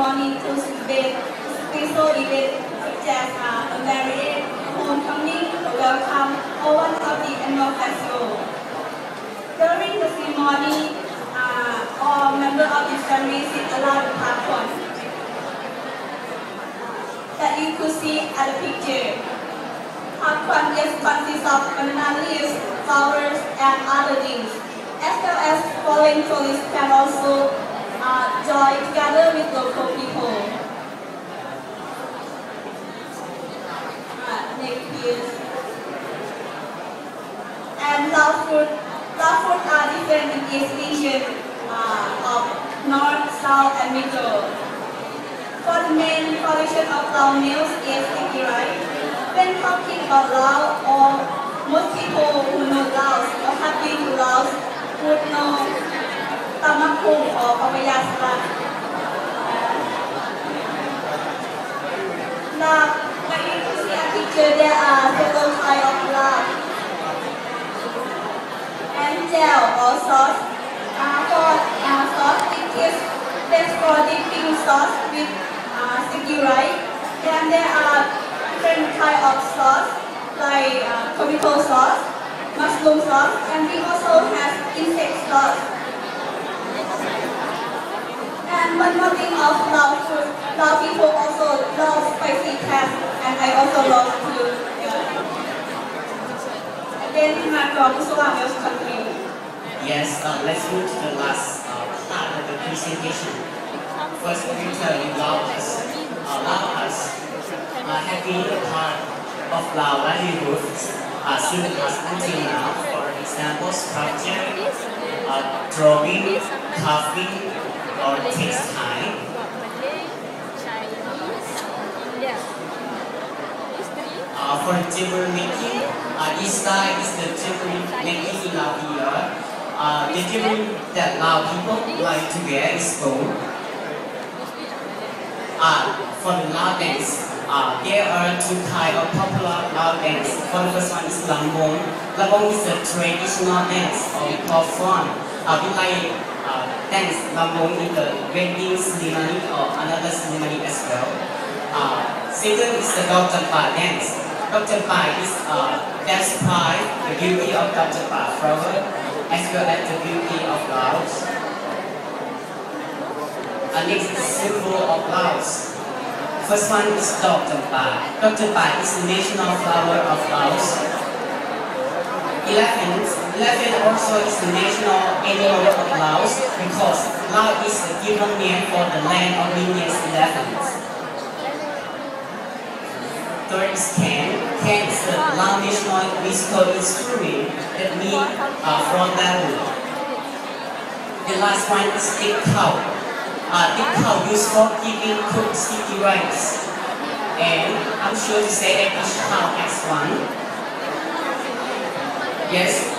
ceremony to celebrate special events such as a marriage, homecoming, welcome, or one of the annual festival. During the ceremony, all members of the family sit around the popcorn that you could see at the picture. Popcorn is consists of banana leaves, flowers, and other things, as well as foreign tourists can also join together with local people. Next please. And love food are different in each region of North, South, and Middle. For the main production of Lao meals is sticky rice. When talking about Lao, or most people who know Laos or have been to Laos would know tamakung or papaya salad. Now, when you see a picture, there are several types of lard and gel or sauce. For sauce, it is best for dipping sauce with sticky rice. And there are different types of sauce, like tomato sauce, mushroom sauce, and we also have insect sauce. And one more thing of Lao food, Lao people also love spicy taste, and I also love to. Then Marco, Wales country. Yes, let's move to the last part of the presentation. First, we tell you Laos. Laos have been a part of Lao livelihood since the past until now. For example, sculpture, drawing, carving, or textile. For jewelry making, this style is the jewelry making in Lao here. The jewelry that Lao people like to wear is gold. For the Lao dance, there are two types of popular Lao dance. For the first one is Lambong. Lambong is a traditional dance, or we call fun. We like dance Lambong in the wedding ceremony or another ceremony as well. Second is the Dao Champa dance. Dao Champa is dance pride, the beauty of Dao Champa flower, as well as the beauty of Laos. Next is symbol of Laos. First one is Dao Champa. Dao Champa is the national flower of Laos. Elephant also is the national animal of Laos because Laos is a given name for the land of millions of elephants. Third is Can. Can is the Lao national musical instrument that means from Dabu. The last one is Tik Khao. Tik Khao used for giving cooked sticky rice. And I'm sure to say that each cow has one. Yes,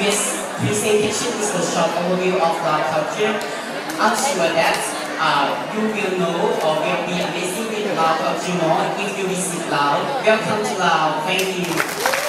this presentation is a short overview of Lao culture. I'm sure that you will know or will be amazing with Lao culture more if you visit Lao. Welcome to Lao. Thank you.